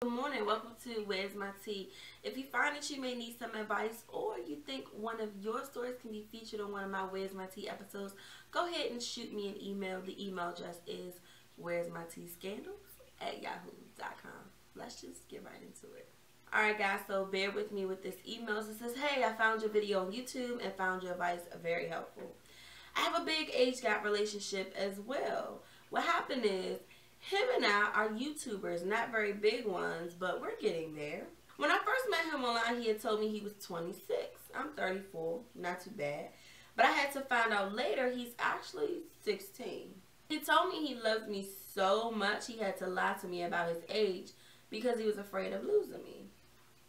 Good morning, welcome to Where's My Tea. If you find that you may need some advice or you think one of your stories can be featured on one of my Where's My Tea episodes, go ahead and shoot me an email. The email address is where'smyteascandals@yahoo.com. Let's just get right into it. Alright guys, so bear with me with this email. It says, hey, I found your video on YouTube and found your advice very helpful. I have a big age gap relationship as well. What happened is, him and I are YouTubers, not very big ones, but we're getting there. When I first met him online, he had told me he was 26. I'm 34, not too bad. But I had to find out later he's actually 16. He told me he loved me so much he had to lie to me about his age because he was afraid of losing me.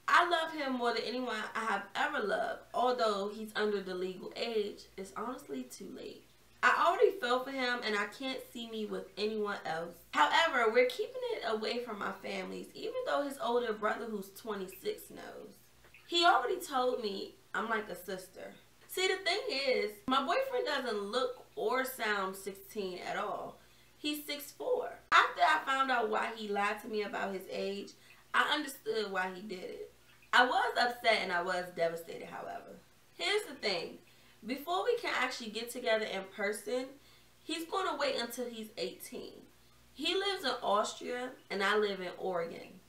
I love him more than anyone I have ever loved. Although he's under the legal age, it's honestly too late. I already fell for him and I can't see me with anyone else. However, we're keeping it away from our families, even though his older brother who's 26 knows. He already told me I'm like a sister. See, the thing is, my boyfriend doesn't look or sound 16 at all. He's 6'4". After I found out why he lied to me about his age, I understood why he did it. I was upset and I was devastated, however. Here's the thing. Before we can actually get together in person, he's going to wait until he's 18. He lives in Austria and I live in Oregon.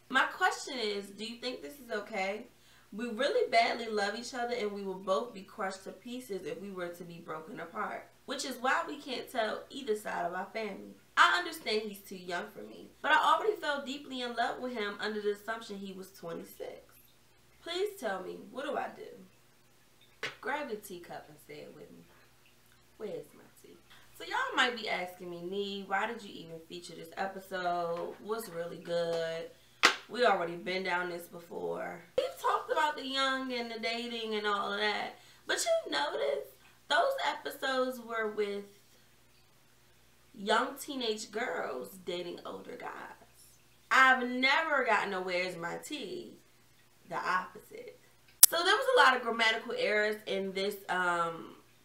My question is, do you think this is okay? We really badly love each other and we will both be crushed to pieces if we were to be broken apart. Which is why we can't tell either side of our family. I understand he's too young for me, but I already fell deeply in love with him under the assumption he was 26. Please tell me, what do I do? Grab your teacup and say it with me. Where's my tea? So y'all might be asking me, Nee, why did you even feature this episode? What's really good? We already been down this before. We've talked about the young and the dating and all of that. But you notice, those episodes were with young teenage girls dating older guys. I've never gotten a Where's My Tea. The opposite. So there was a lot of grammatical errors in this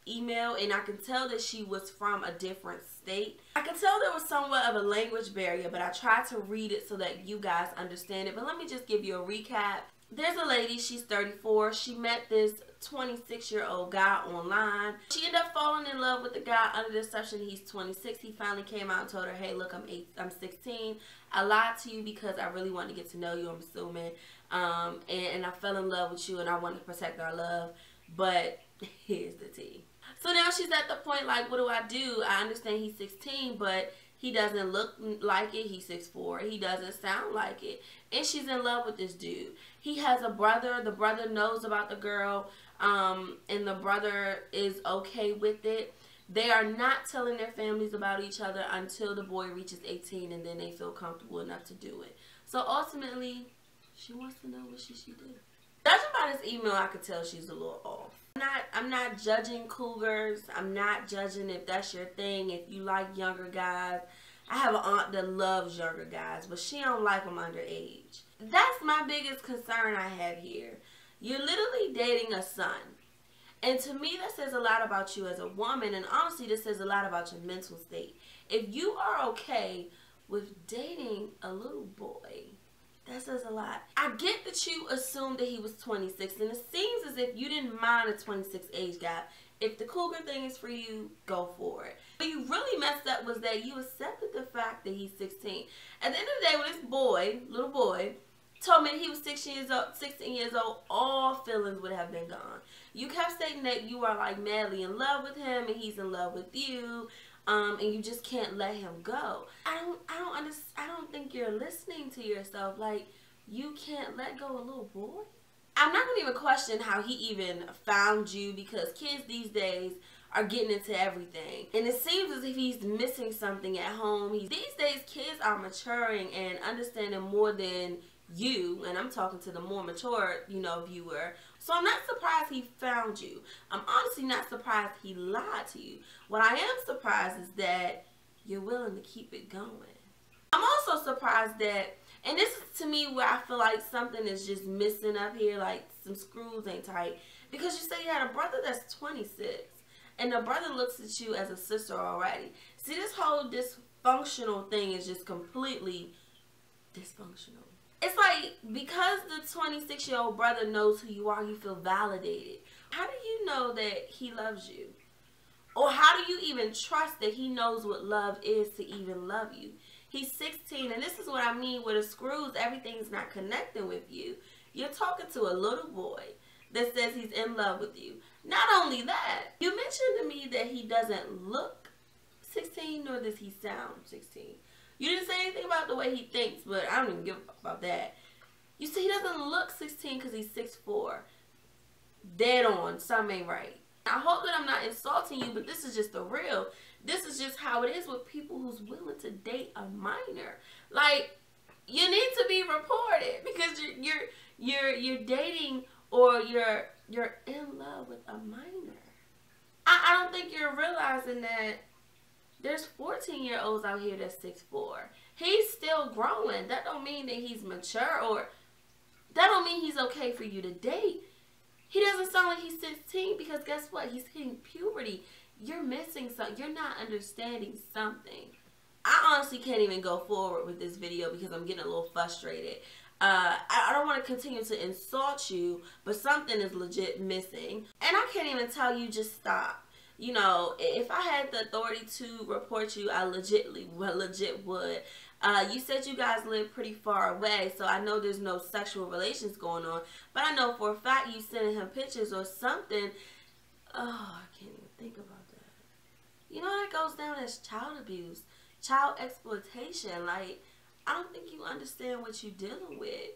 email, and I can tell that she was from a different state. I can tell there was somewhat of a language barrier, but I tried to read it so that you guys understand it. But let me just give you a recap. There's a lady, she's 34. She met this 26-year-old guy online. She ended up falling in love with the guy under the assumption he's 26. He finally came out and told her, hey, look, I'm 16. I lied to you because I really wanted to get to know you, I'm assuming. And I fell in love with you and I wanted to protect our love. But here's the tea. So now she's at the point like, what do? I understand he's 16, but he doesn't look like it. He's 6'4". He doesn't sound like it. And she's in love with this dude. He has a brother. The brother knows about the girl. And the brother is okay with it. They are not telling their families about each other until the boy reaches 18 and then they feel comfortable enough to do it. So ultimately, she wants to know what she should do. Judging by this email, I could tell she's a little off. I'm not judging cougars. I'm not judging if that's your thing, if you like younger guys. I have an aunt that loves younger guys, but she don't like them underage. That's my biggest concern I have here. You're literally dating a son. And to me, that says a lot about you as a woman, and honestly, this says a lot about your mental state. If you are okay with dating a little boy, that says a lot. I get that you assumed that he was 26, and it seems as if you didn't mind a 26 age gap. If the cougar thing is for you, go for it. What you really messed up was that you accepted the fact that he's 16. At the end of the day, when this boy, little boy, told me that he was 16 years old, all feelings would have been gone. You kept stating that you are like madly in love with him and he's in love with you. And you just can't let him go. I don't think you're listening to yourself. Like, you can't let go of a little boy. I'm not gonna even question how he even found you, because kids these days are getting into everything. And it seems as if he's missing something at home. These days, kids are maturing and understanding more than you, and I'm talking to the more mature, viewer. So I'm not surprised he found you. I'm honestly not surprised he lied to you. What I am surprised is that you're willing to keep it going. I'm also surprised that, and this is to me where I feel like something is just missing up here, like some screws ain't tight, because you say you had a brother that's 26, and the brother looks at you as a sister already. See, this whole dysfunctional thing is just completely dysfunctional. It's like, because the 26-year-old brother knows who you are, you feel validated. How do you know that he loves you? Or how do you even trust that he knows what love is to even love you? He's 16, and this is what I mean with the screws. Everything's not connecting with you. You're talking to a little boy that says he's in love with you. Not only that, you mentioned to me that he doesn't look 16, nor does he sound 16. You didn't say anything about the way he thinks, but I don't even give a fuck about that. You see, he doesn't look 16 because he's 6'4". Dead on. Something ain't right. I hope that I'm not insulting you, but this is just the real. This is just how it is with people who's willing to date a minor. Like, you need to be reported because you're dating, or you're in love with a minor. I don't think you're realizing that there's 14-year-olds out here that's 6'4". He's still growing. That don't mean that he's mature, or that don't mean he's okay for you to date. He doesn't sound like he's 16 because guess what? He's hitting puberty. You're missing something. You're not understanding something. I honestly can't even go forward with this video because I'm getting a little frustrated. I don't want to continue to insult you, but something is legit missing. And I can't even tell you just stop. You know, if I had the authority to report you, I legit would. You said you guys live pretty far away, so I know there's no sexual relations going on. But I know for a fact you sending him pictures or something. Oh, I can't even think about that. You know, that goes down as child abuse, child exploitation. Like, I don't think you understand what you're dealing with.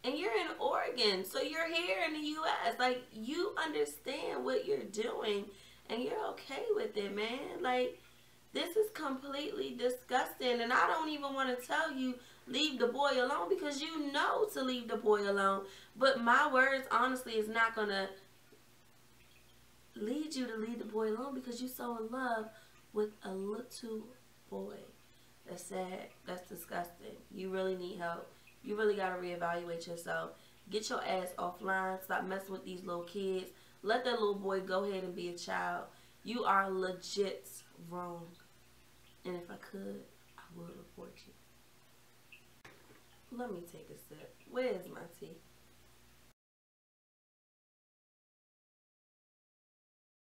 And you're in Oregon, so you're here in the U.S. Like, you understand what you're doing, and you're okay with it, man. Like, this is completely disgusting, and I don't even want to tell you leave the boy alone because you know to leave the boy alone. But my words, honestly, is not going to lead you to leave the boy alone because you're so in love with a little boy. That's sad. That's disgusting. You really need help. You really got to reevaluate yourself. Get your ass offline. Stop messing with these little kids. Let that little boy go ahead and be a child. You are legit wrong. And if I could, I would report you. Let me take a sip. Where's my tea?